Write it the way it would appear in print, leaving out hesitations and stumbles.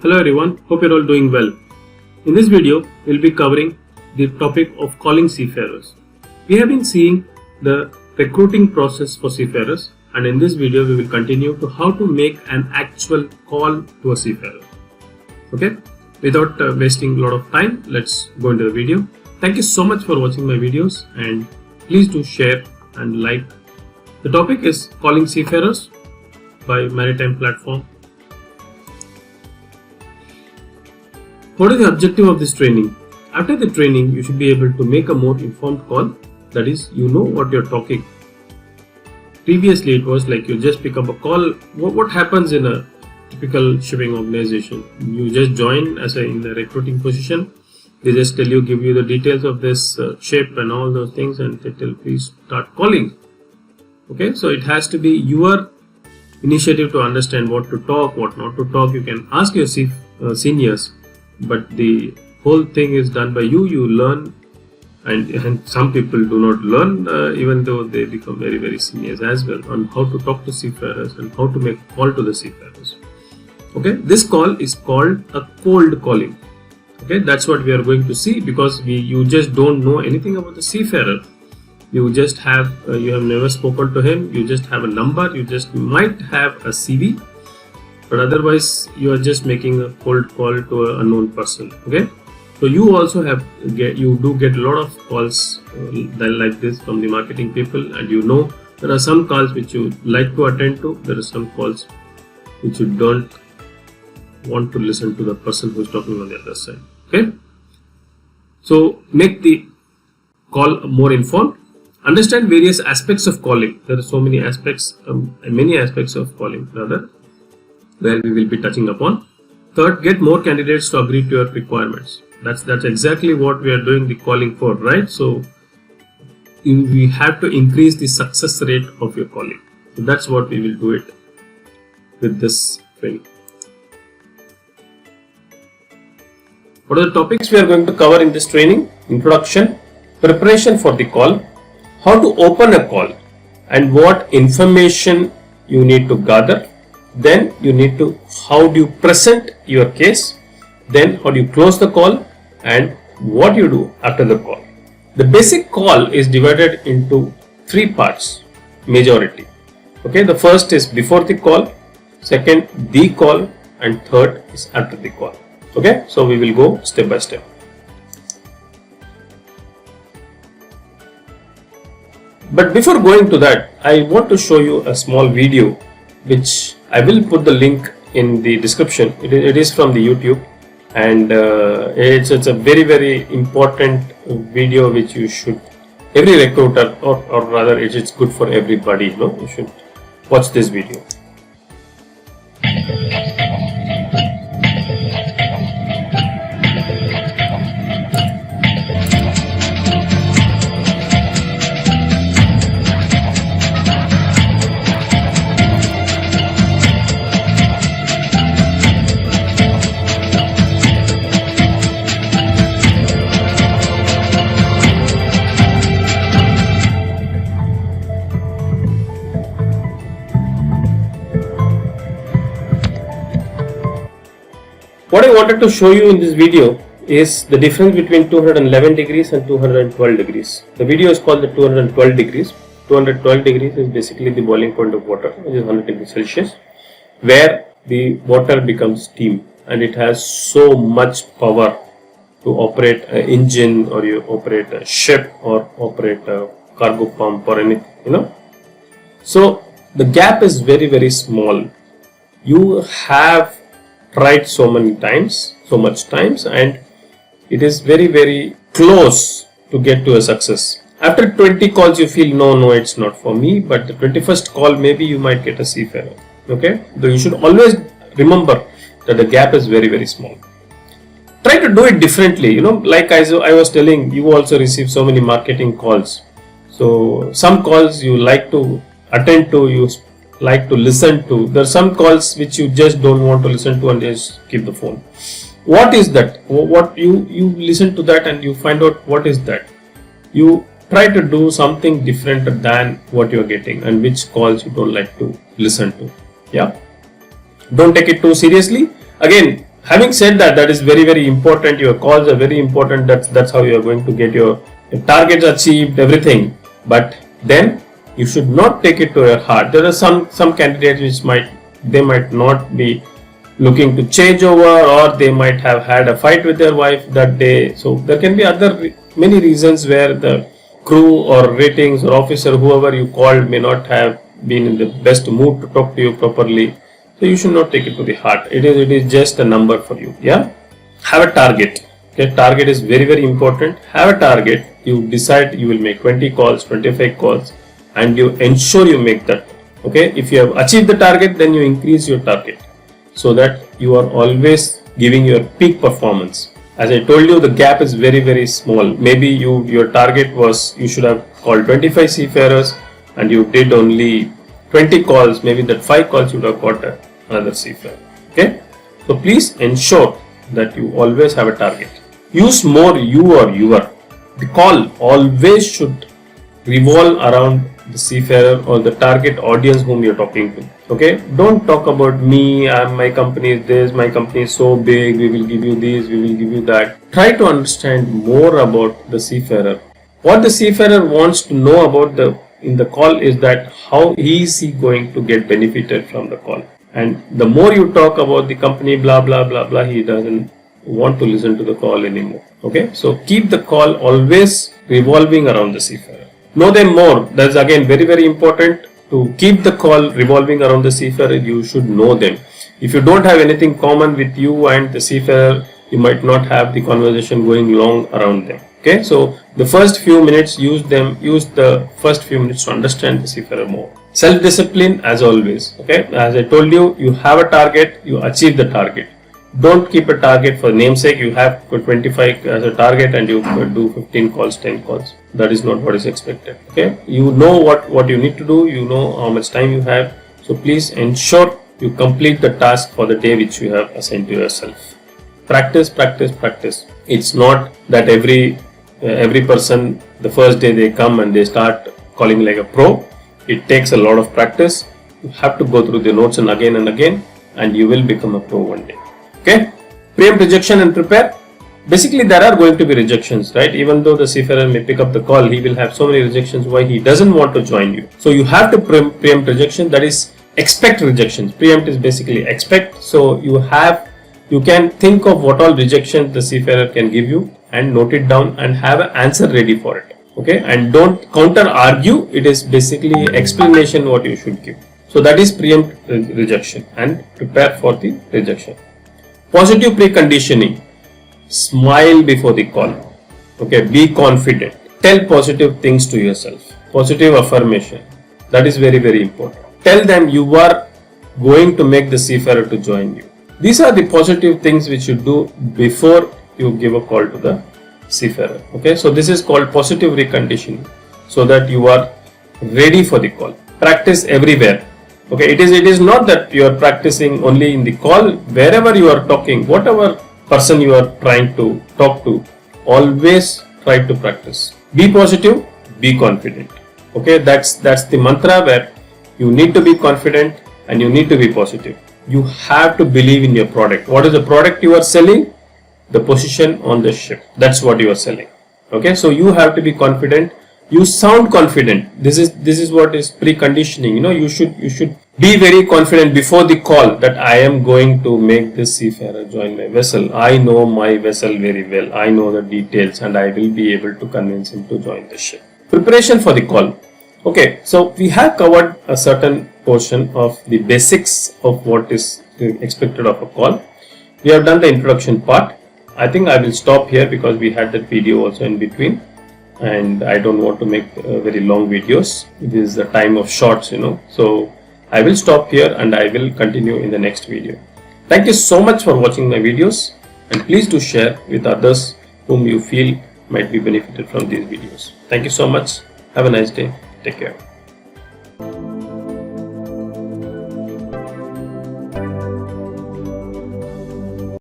Hello everyone, hope you're all doing well. In this video, we'll be covering the topic of calling seafarers. We have been seeing the recruiting process for seafarers, and in this video we will continue to how to make an actual call to a seafarer. Okay, without wasting a lot of time, let's go into the video. Thank you so much for watching my videos, and please do share and like. The topic is calling seafarers by Maritime platform. What is the objective of this training? After the training, you should be able to make a more informed call. That is, you know what you're talking. Previously, it was like you just pick up a call. What happens in a typical shipping organization? You just join in the recruiting position. They just tell you, give you the details of this ship and all those things, and they tell, please start calling. Okay, so it has to be your initiative to understand what to talk, what not to talk. You can ask your seniors, but the whole thing is done by you. You learn, and some people do not learn even though they become very, very seniors as well, on how to talk to seafarers and how to make a call to the seafarers. Okay, this call is called a cold calling. Okay, that's what we are going to see, because you just don't know anything about the seafarer. You just have you have never spoken to him. You just have a number. You just might have a CV, but otherwise you are just making a cold call to an unknown person. Okay, so you also do get a lot of calls like this from the marketing people, and you know there are some calls which you like to attend to. There are some calls which you don't want to listen to the person who is talking on the other side. Okay, so make the call more informed. Understand various aspects of calling. There are so many aspects, of calling rather, where we will be touching upon. Third, get more candidates to agree to your requirements. That's exactly what we are doing the calling for, right? So we have to increase the success rate of your calling. So that's what we will do it with this training. What are the topics we are going to cover in this training? Introduction, preparation for the call, how to open a call, and what information you need to gather. Then how do you present your case, then how do you close the call, and what you do after the call. The basic call is divided into three parts, majority. Okay, the first is before the call, second the call, and third is after the call. Okay, so we will go step by step. But before going to that, I want to show you a small video, which I will put the link in the description. It is from the YouTube, and it's a very, very important video which you should, every recruiter, or rather it's good for everybody, you should watch this video. What I wanted to show you in this video is the difference between 211 degrees and 212 degrees. The video is called the 212 degrees. 212 degrees is basically the boiling point of water, which is 100 degrees Celsius, where the water becomes steam, and it has so much power to operate an engine, or you operate a ship, or operate a cargo pump, or anything, So the gap is very, very small. You have tried so much times, and it is very, very close to get to a success. After 20 calls you feel no, it's not for me, but the 21st call maybe you might get a seafarer. Okay, so you should always remember that the gap is very, very small. Try to do it differently, like I was telling, you also receive so many marketing calls. So some calls you like to attend to, you like to listen to. There are some calls which you just don't want to listen to, and just keep the phone. What is that? What you listen to that and you find out what is that. You try to do something different than what you are getting, and which calls you don't like to listen to. Yeah, don't take it too seriously. Again, Having said that, that is very important. Your calls are very important. That's how you are going to get your targets achieved, everything. But then you should not take it to your heart. There are some candidates which might not be looking to change over, or they might have had a fight with their wife that day. So there can be many reasons where the crew or ratings or officer, whoever you called, may not have been in the best mood to talk to you properly. So you should not take it to the heart. It is just a number for you. Yeah. Have a target. Okay. Target is very important. Have a target. You decide you will make 20 calls, 25 calls, and you ensure you make that. Okay. If you have achieved the target, then you increase your target, so that you are always giving your peak performance. As I told you, the gap is very small. Maybe your target was you should have called 25 seafarers and you did only 20 calls. Maybe that 5 calls you would have got another seafarer. Okay. So please ensure that you always have a target. Use more you or your. The call always should revolve around the seafarer or the target audience whom you're talking to. Okay, don't talk about me, my company is this, my company is so big, we will give you this, we will give you that. Try to understand more about the seafarer. What the seafarer wants to know about in the call is that how is he going to get benefited from the call. And the more you talk about the company, blah blah blah blah, he doesn't want to listen to the call anymore. Okay, so keep the call always revolving around the seafarer. Know them more. That's again very important. To keep the call revolving around the seafarer, you should know them. If you don't have anything common with you and the seafarer, you might not have the conversation going long around them. Okay, so the first few minutes, use the first few minutes to understand the seafarer more. Self-discipline as always. Okay, as I told you, you have a target, you achieve the target. Don't keep a target for namesake. You have 25 as a target and you do 15 calls, 10 calls. That is not what is expected. Okay, you know what you need to do. You know how much time you have. So please ensure you complete the task for the day which you have assigned to yourself. Practice. It's not that every person the first day they come and they start calling like a pro. It takes a lot of practice. You have to go through the notes and again, and you will become a pro one day. Okay, preempt rejection and prepare. Basically, there are going to be rejections, right? Even though the seafarer may pick up the call, he will have so many rejections. Why? He doesn't want to join you. So you have to preempt rejection. That is, expect rejections. Preempt is basically expect. So you can think of what all rejections the seafarer can give you and note it down and have an answer ready for it. Okay, and don't counter argue. It is basically explanation what you should give. So that is preempt rejection and prepare for the rejection. Positive preconditioning. Smile before the call. Okay, be confident. Tell positive things to yourself. Positive affirmation. That is very important. Tell them you are going to make the seafarer to join you. These are the positive things which you do before you give a call to the seafarer. Okay, so this is called positive reconditioning, so that you are ready for the call. Practice everywhere. Okay, it is not that you are practicing only in the call. Wherever you are talking, whatever person you are trying to talk to, always try to practice. Be positive, be confident. Okay, that's the mantra, where you need to be confident and you need to be positive. You have to believe in your product. What is the product you are selling? The position on the ship. That's what you are selling. Okay, so you have to be confident. You sound confident. This is what is preconditioning. You know, you should be very confident before the call that I am going to make this seafarer join my vessel. I know my vessel very well. I know the details and I will be able to convince him to join the ship. Preparation for the call. Okay, so we have covered a certain portion of the basics of what is expected of a call. We have done the introduction part. I think I will stop here because we had that video also in between. And I don't want to make very long videos. It is the time of shorts, you know. So I will stop here and I will continue in the next video. Thank you so much for watching my videos, and please do share with others whom you feel might be benefited from these videos. Thank you so much. Have a nice day. Take care.